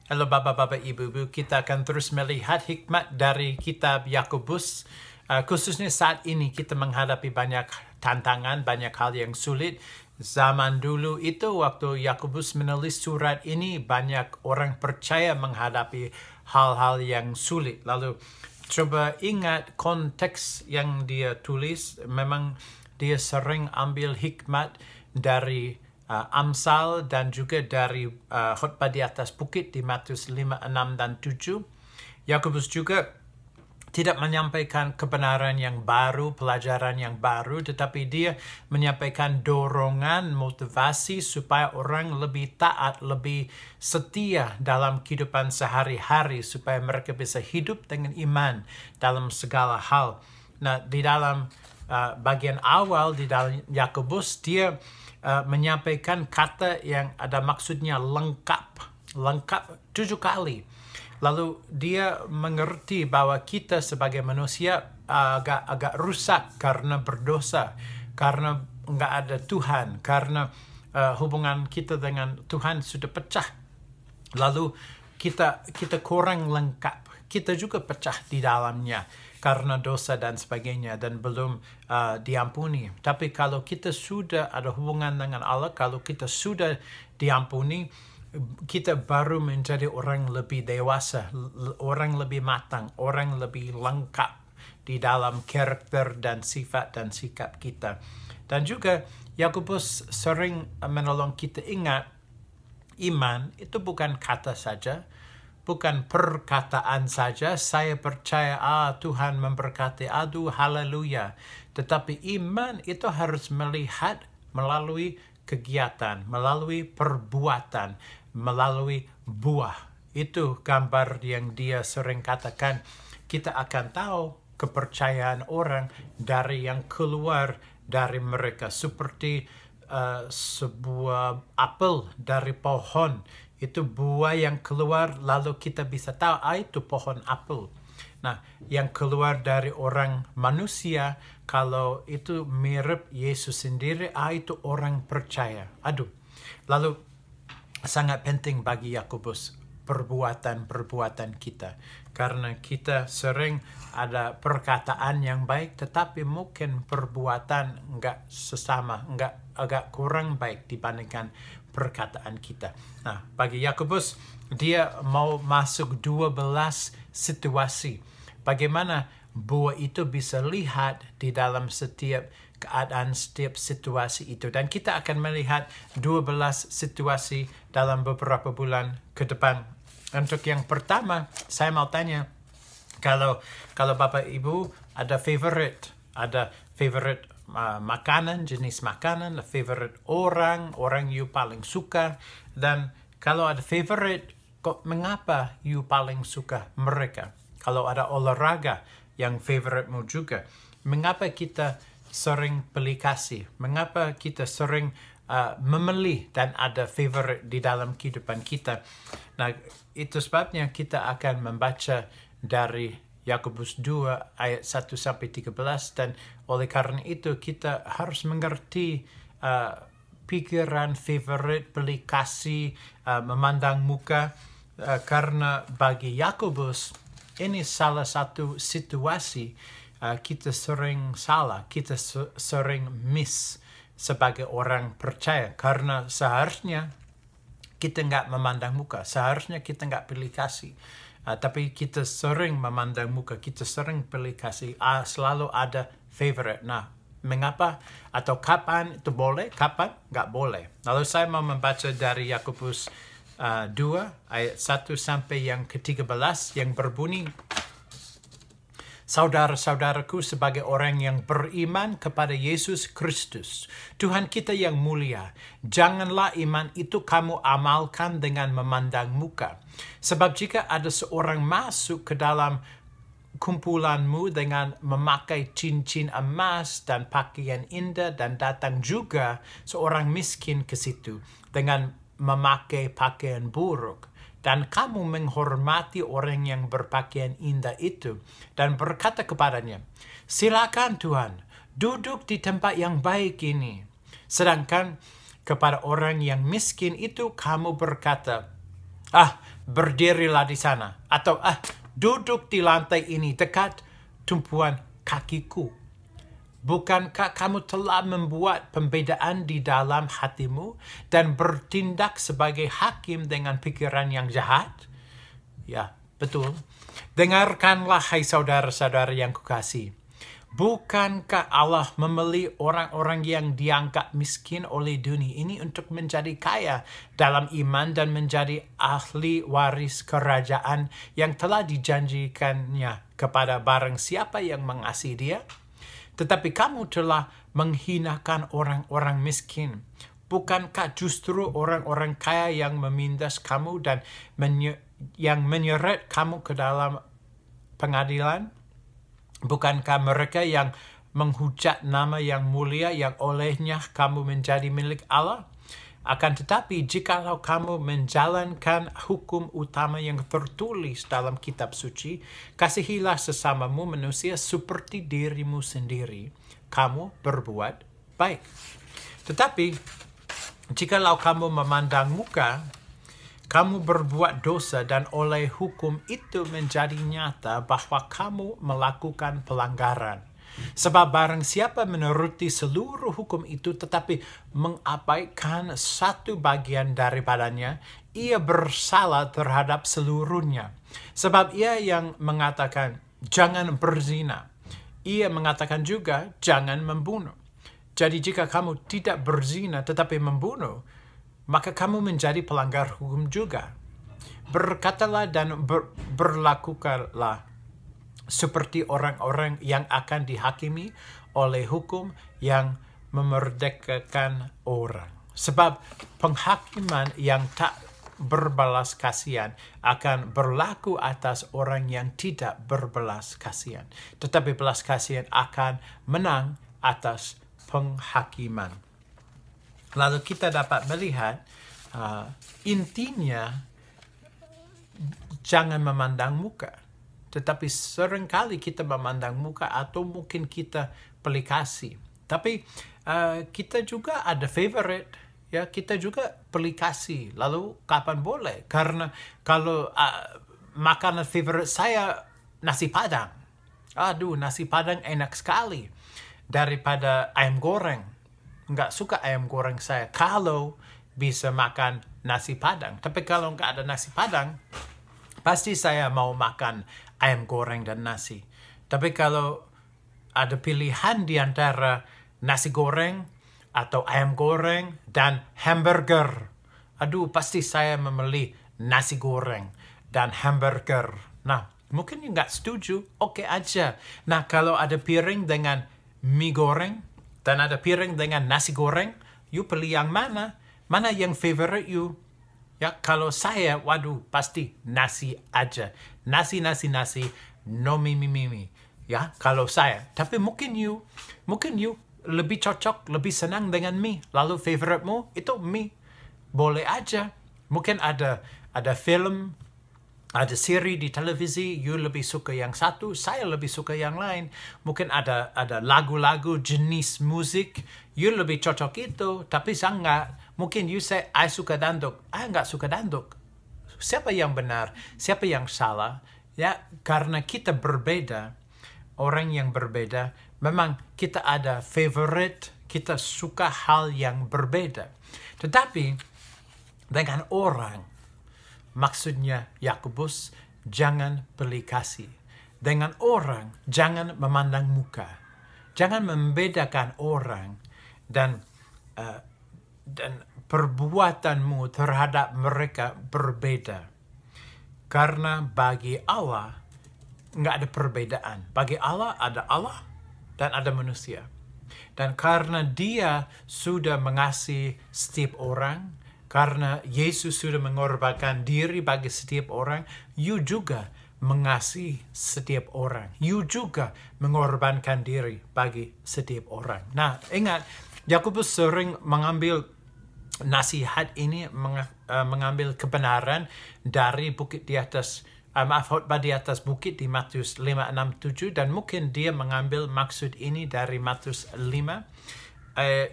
Halo Bapak-Bapak, Ibu-Ibu, kita akan terus melihat hikmat dari kitab Yakobus. Khususnya saat ini kita menghadapi banyak tantangan, banyak hal yang sulit. Zaman dulu itu waktu Yakobus menulis surat ini, banyak orang percaya menghadapi hal-hal yang sulit. Lalu coba ingat konteks yang dia tulis, memang dia sering ambil hikmat dari Amsal dan juga dari khotbah di atas bukit di Matius 5, 6, dan 7. Yakobus juga tidak menyampaikan kebenaran yang baru, pelajaran yang baru, tetapi dia menyampaikan dorongan, motivasi supaya orang lebih taat, lebih setia dalam kehidupan sehari-hari, supaya mereka bisa hidup dengan iman dalam segala hal. Nah, di dalam bagian awal di dalam Yakobus, dia menyampaikan kata yang ada maksudnya lengkap 7 kali. Lalu dia mengerti bahwa kita sebagai manusia agak rusak karena berdosa, karena nggak ada Tuhan, karena hubungan kita dengan Tuhan sudah pecah. Lalu kita kurang lengkap, kita juga pecah di dalamnya karena dosa dan sebagainya dan belum diampuni. Tapi kalau kita sudah ada hubungan dengan Allah, kalau kita sudah diampuni, kita baru menjadi orang lebih dewasa, orang lebih matang, orang lebih lengkap di dalam karakter dan sifat dan sikap kita. Dan juga Yakobus sering menolong kita ingat, iman itu bukan kata saja, bukan perkataan saja, saya percaya, Tuhan memberkati, aduh haleluya. Tetapi iman itu harus melihat melalui kegiatan, melalui perbuatan, melalui buah. Itu gambar yang dia sering katakan, kita akan tahu kepercayaan orang dari yang keluar dari mereka. Seperti sebuah apel dari pohon, itu buah yang keluar, lalu kita bisa tahu, itu pohon apel. Nah, yang keluar dari orang manusia, kalau itu mirip Yesus sendiri, itu orang percaya. Lalu sangat penting bagi Yakobus perbuatan-perbuatan kita. Karena kita sering ada perkataan yang baik, tetapi mungkin perbuatan enggak sesama, agak kurang baik dibandingkan perkataan kita. Nah, bagi Yakobus, dia mau masuk 12 situasi. Bagaimana buah itu bisa lihat di dalam setiap keadaan, setiap situasi itu. Dan kita akan melihat 12 situasi dalam beberapa bulan ke depan. Untuk yang pertama, saya mau tanya, kalau Bapak Ibu ada favorite makanan, jenis makanan, favorite orang you paling suka, dan kalau ada favorite, kok mengapa you paling suka mereka? Kalau ada olahraga yang favorite-mu juga, mengapa kita sering pilih kasih? Mengapa kita sering memilih dan ada favorite di dalam kehidupan kita? Nah, itu sebabnya kita akan membaca dari Yakobus 2 ayat 1 sampai 13, dan oleh karena itu kita harus mengerti pikiran favorite, pilih kasih, memandang muka, karena bagi Yakobus ini salah satu situasi kita sering salah, kita sering miss sebagai orang percaya, karena seharusnya kita nggak memandang muka, seharusnya kita nggak pilih kasih. Tapi kita sering memandang muka, kita sering pilih kasih, selalu ada favorite. Nah, mengapa atau kapan itu boleh, kapan nggak boleh? Lalu saya mau membaca dari Yakobus 2 ayat 1 sampai yang ke-13 yang berbunyi, saudara-saudaraku, sebagai orang yang beriman kepada Yesus Kristus, Tuhan kita yang mulia, janganlah iman itu kamu amalkan dengan memandang muka. Sebab jika ada seorang masuk ke dalam kumpulanmu dengan memakai cincin emas dan pakaian indah, dan datang juga seorang miskin ke situ dengan memakai pakaian buruk, dan kamu menghormati orang yang berpakaian indah itu dan berkata kepadanya, silakan Tuhan, duduk di tempat yang baik ini. Sedangkan kepada orang yang miskin itu kamu berkata, berdirilah di sana. Atau duduk di lantai ini dekat tumpuan kakiku. Bukankah kamu telah membuat pembedaan di dalam hatimu dan bertindak sebagai hakim dengan pikiran yang jahat? Ya, betul. Dengarkanlah, hai saudara-saudara yang kukasihi. Bukankah Allah memilih orang-orang yang dianggap miskin oleh dunia ini untuk menjadi kaya dalam iman dan menjadi ahli waris kerajaan yang telah dijanjikannya kepada barang siapa yang mengasihi Dia? Tetapi kamu telah menghinakan orang-orang miskin. Bukankah justru orang-orang kaya yang memindas kamu dan yang menyeret kamu ke dalam pengadilan? Bukankah mereka yang menghujat nama yang mulia yang olehnya kamu menjadi milik Allah? Akan tetapi, jikalau kamu menjalankan hukum utama yang tertulis dalam kitab suci, kasihilah sesamamu manusia seperti dirimu sendiri. Kamu berbuat baik. Tetapi, jikalau kamu memandang muka, kamu berbuat dosa dan oleh hukum itu menjadi nyata bahwa kamu melakukan pelanggaran. Sebab barang siapa menuruti seluruh hukum itu tetapi mengabaikan satu bagian daripadanya, ia bersalah terhadap seluruhnya. Sebab ia yang mengatakan, jangan berzina. Ia mengatakan juga, jangan membunuh. Jadi jika kamu tidak berzina tetapi membunuh, maka kamu menjadi pelanggar hukum juga. Berkatalah dan berlakukanlah seperti orang-orang yang akan dihakimi oleh hukum yang memerdekakan orang. Sebab penghakiman yang tak berbelas kasihan akan berlaku atas orang yang tidak berbelas kasihan. Tetapi belas kasihan akan menang atas penghakiman. Lalu kita dapat melihat intinya jangan memandang muka. Tetapi seringkali kita memandang muka atau mungkin kita pelikasi. Tapi kita juga ada favorite. Ya, kita juga pelikasi. Lalu kapan boleh? Karena kalau makanan favorite saya nasi padang. Aduh, nasi padang enak sekali. Daripada ayam goreng. Nggak suka ayam goreng saya kalau bisa makan nasi padang. Tapi kalau nggak ada nasi padang, pasti saya mau makan ayam goreng dan nasi. Tapi kalau ada pilihan di antara nasi goreng atau ayam goreng dan hamburger, aduh pasti saya memilih nasi goreng dan hamburger. Nah, mungkin nggak setuju, oke aja. Nah, kalau ada piring dengan mie goreng, dan ada piring dengan nasi goreng, you pilih yang mana? Mana yang favorite you? Ya, kalau saya, waduh, pasti nasi aja. Nasi, no mie. Ya, kalau saya. Tapi mungkin you lebih cocok, lebih senang dengan mie. Lalu favorite-mu itu mie. Boleh aja. Mungkin ada film, ada seri di televisi, you lebih suka yang satu, saya lebih suka yang lain. Mungkin ada lagu-lagu, jenis musik, you lebih cocok itu, tapi saya enggak. Mungkin you say, I suka danduk, I enggak suka danduk. Siapa yang benar? Siapa yang salah? Ya, karena kita berbeda, orang yang berbeda, memang kita ada favorite, kita suka hal yang berbeda. Tetapi, dengan orang, maksudnya Yakobus, jangan pelikasi. Dengan orang, jangan memandang muka. Jangan membedakan orang dan perbuatanmu terhadap mereka berbeda. Karena bagi Allah, nggak ada perbedaan. Bagi Allah ada Allah dan ada manusia. Dan karena Dia sudah mengasihi setiap orang, karena Yesus sudah mengorbankan diri bagi setiap orang, you juga mengasihi setiap orang. You juga mengorbankan diri bagi setiap orang. Nah, ingat, Yakobus sering mengambil nasihat ini, mengambil kebenaran dari bukit di atas, khotbah di atas bukit di Matius 5, 6, 7, dan mungkin dia mengambil maksud ini dari Matius 5,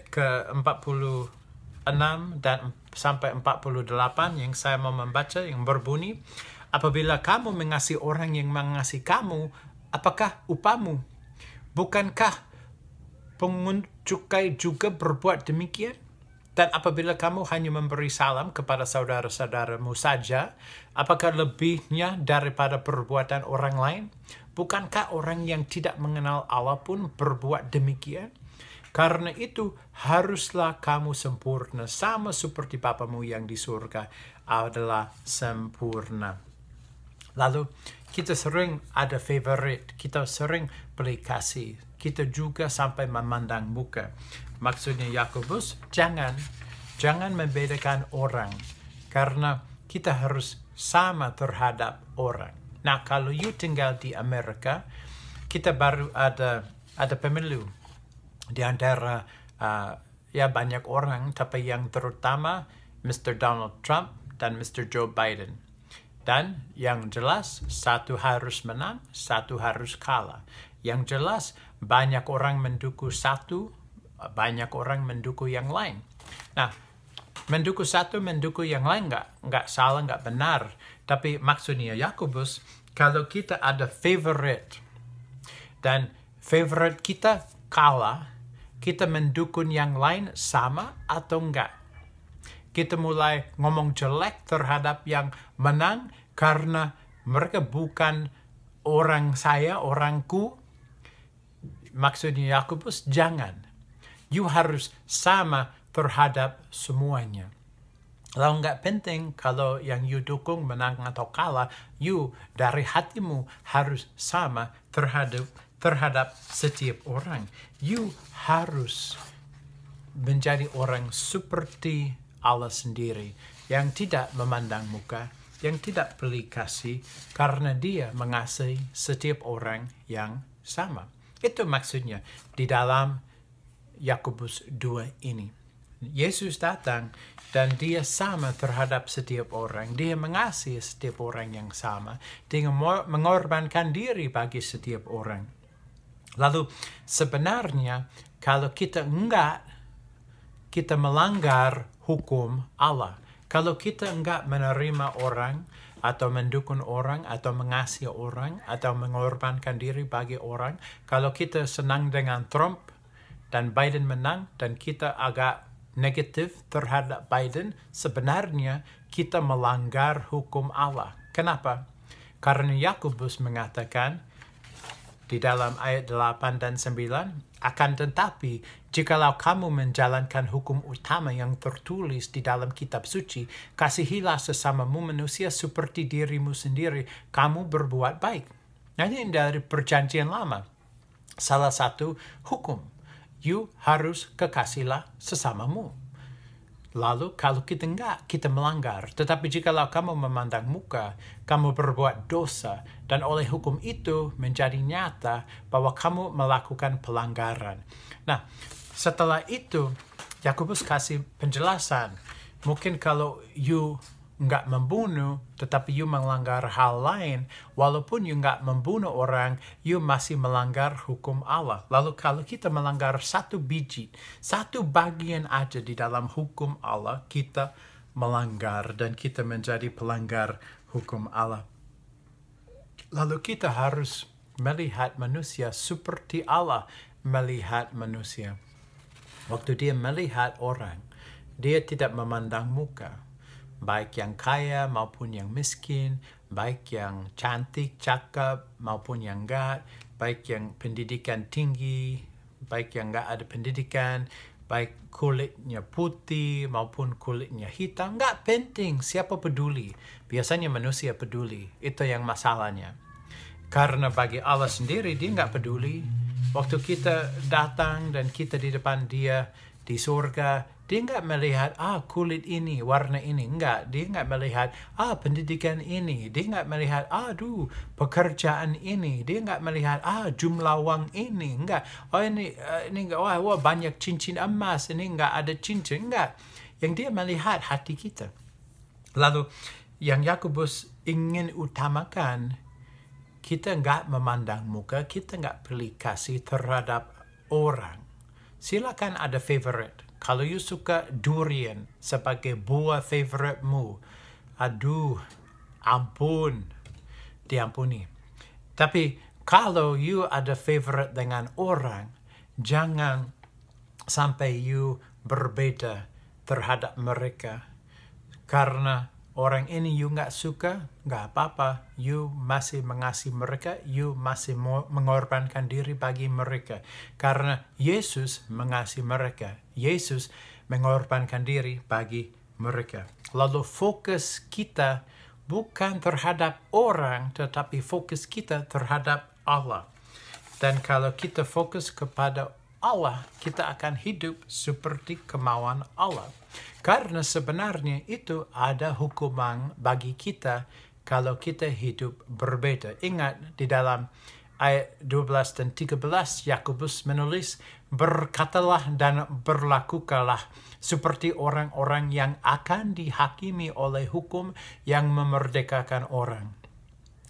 ke 46 dan sampai 48 yang saya mau membaca yang berbunyi, apabila kamu mengasihi orang yang mengasihi kamu, apakah upamu? Bukankah pungut cukai juga berbuat demikian? Dan apabila kamu hanya memberi salam kepada saudara-saudaramu saja, apakah lebihnya daripada perbuatan orang lain? Bukankah orang yang tidak mengenal Allah pun berbuat demikian? Karena itu, haruslah kamu sempurna, sama seperti Bapamu yang di surga adalah sempurna. Lalu, kita sering ada favorite, kita sering beli kasih, kita juga sampai memandang muka. Maksudnya Yakobus, jangan membedakan orang, karena kita harus sama terhadap orang. Nah, kalau you tinggal di Amerika, kita baru ada pemilu di antara ya banyak orang, tapi yang terutama Mr. Donald Trump dan Mr. Joe Biden. Dan yang jelas, satu harus menang, satu harus kalah. Yang jelas, banyak orang mendukung satu, banyak orang mendukung yang lain. Nah, mendukung satu, mendukung yang lain nggak salah, nggak benar. Tapi maksudnya Yakobus, kalau kita ada favorite, dan favorite kita kalah, kita mendukung yang lain sama atau enggak? Kita mulai ngomong jelek terhadap yang menang karena mereka bukan orang saya, orangku. Maksudnya Yakobus, jangan. You harus sama terhadap semuanya. Lalu nggak penting kalau yang you dukung menang atau kalah, you dari hatimu harus sama terhadap setiap orang. You harus menjadi orang seperti Allah sendiri, yang tidak memandang muka, yang tidak beli kasih, karena dia mengasihi setiap orang yang sama. Itu maksudnya di dalam Yakobus 2 ini. Yesus datang dan dia sama terhadap setiap orang. Dia mengasihi setiap orang yang sama. Dia mengorbankan diri bagi setiap orang. Lalu sebenarnya kalau kita melanggar hukum Allah. Kalau kita enggak menerima orang atau mendukung orang atau mengasihi orang atau mengorbankan diri bagi orang, kalau kita senang dengan Trump dan Biden menang dan kita agak negatif terhadap Biden, sebenarnya kita melanggar hukum Allah. Kenapa? Karena Yakobus mengatakan di dalam ayat 8 dan 9, akan tetapi jikalau kamu menjalankan hukum utama yang tertulis di dalam kitab suci, kasihilah sesamamu manusia seperti dirimu sendiri, kamu berbuat baik. Nah, ini dari perjanjian lama. Salah satu hukum. You harus kekasihlah sesamamu. Lalu kalau kita enggak, kita melanggar. Tetapi jikalau kamu memandang muka, kamu berbuat dosa, dan oleh hukum itu menjadi nyata bahwa kamu melakukan pelanggaran. Nah, setelah itu, Yakobus kasih penjelasan. Mungkin kalau you enggak membunuh, tetapi you melanggar hal lain, walaupun you enggak membunuh orang, you masih melanggar hukum Allah. Lalu kalau kita melanggar satu biji, satu bagian aja di dalam hukum Allah, kita melanggar dan kita menjadi pelanggar hukum Allah. Lalu kita harus melihat manusia seperti Allah melihat manusia. Waktu dia melihat orang, dia tidak memandang muka. Baik yang kaya maupun yang miskin, baik yang cantik, cakep maupun yang enggak, baik yang pendidikan tinggi, baik yang enggak ada pendidikan, baik kulitnya putih maupun kulitnya hitam, enggak penting, siapa peduli. Biasanya manusia peduli, itu yang masalahnya. Karena bagi Allah sendiri, dia enggak peduli. Waktu kita datang dan kita di depan dia di surga, dia enggak melihat, kulit ini, warna ini. Enggak, dia enggak melihat, pendidikan ini. Dia enggak melihat, pekerjaan ini. Dia enggak melihat, jumlah uang ini. Enggak, ini enggak, wah, banyak cincin emas. Ini enggak ada cincin. Enggak. Yang dia melihat hati kita. Lalu, yang Yakobus ingin utamakan, kita enggak memandang muka, kita enggak pilih kasih terhadap orang. Silakan ada favorite. Kalau you suka durian sebagai buah favoritmu, aduh, ampun, diampuni. Tapi kalau you ada favorite dengan orang, jangan sampai you berbeda terhadap mereka. Karena orang ini you nggak suka, nggak apa-apa. You masih mengasihi mereka, you masih mengorbankan diri bagi mereka. Karena Yesus mengasihi mereka. Yesus mengorbankan diri bagi mereka. Lalu fokus kita bukan terhadap orang, tetapi fokus kita terhadap Allah. Dan kalau kita fokus kepada Allah, kita akan hidup seperti kemauan Allah. Karena sebenarnya itu ada hukuman bagi kita kalau kita hidup berbeda. Ingat di dalam ayat 12 dan 13 Yakobus menulis, berkatalah dan berlakukanlah seperti orang-orang yang akan dihakimi oleh hukum yang memerdekakan orang.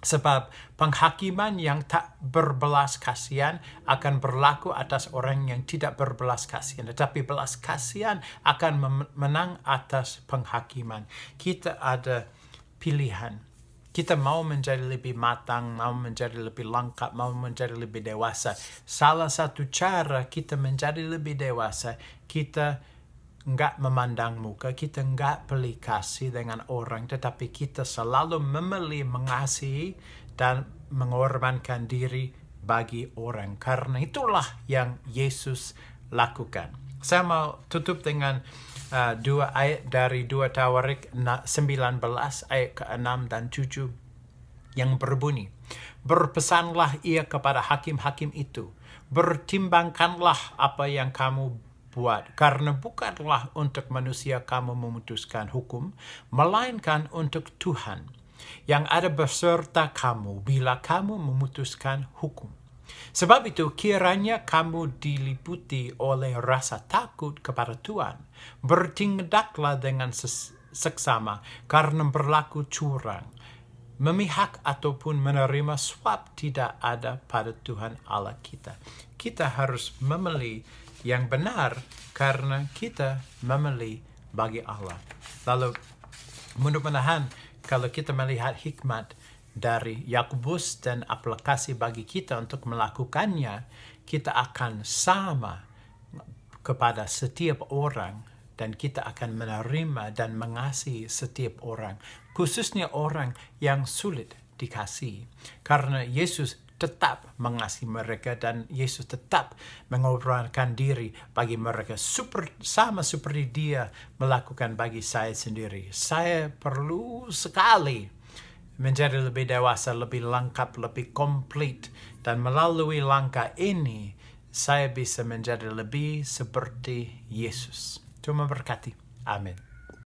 Sebab penghakiman yang tak berbelas kasihan akan berlaku atas orang yang tidak berbelas kasihan. Tetapi belas kasihan akan menang atas penghakiman. Kita ada pilihan. Kita mau menjadi lebih matang, mau menjadi lebih lengkap, mau menjadi lebih dewasa. Salah satu cara kita menjadi lebih dewasa, kita nggak memandang muka, kita nggak beli kasih dengan orang, tetapi kita selalu memilih mengasihi dan mengorbankan diri bagi orang. Karena itulah yang Yesus lakukan. Saya mau tutup dengan dua ayat dari 2 Tawarik 19 ayat ke-6 dan 7 yang berbunyi, berpesanlah ia kepada hakim-hakim itu, bertimbangkanlah apa yang kamu buat, karena bukanlah untuk manusia kamu memutuskan hukum, melainkan untuk Tuhan yang ada beserta kamu bila kamu memutuskan hukum. Sebab itu kiranya kamu diliputi oleh rasa takut kepada Tuhan, bertindaklah dengan seksama karena berlaku curang, memihak ataupun menerima suap tidak ada pada Tuhan Allah kita. Kita harus memilih yang benar karena kita memilih bagi Allah. Lalu mudah-mudahan kalau kita melihat hikmat dari Yakobus dan aplikasi bagi kita untuk melakukannya, kita akan sama kepada setiap orang dan kita akan menerima dan mengasihi setiap orang, khususnya orang yang sulit dikasihi. Karena Yesus tetap mengasihi mereka dan Yesus tetap mengorbankan diri bagi mereka sama seperti dia melakukan bagi saya sendiri. Saya perlu sekali menjadi lebih dewasa, lebih lengkap, lebih komplit, dan melalui langkah ini saya bisa menjadi lebih seperti Yesus. Tuhan memberkati. Amin.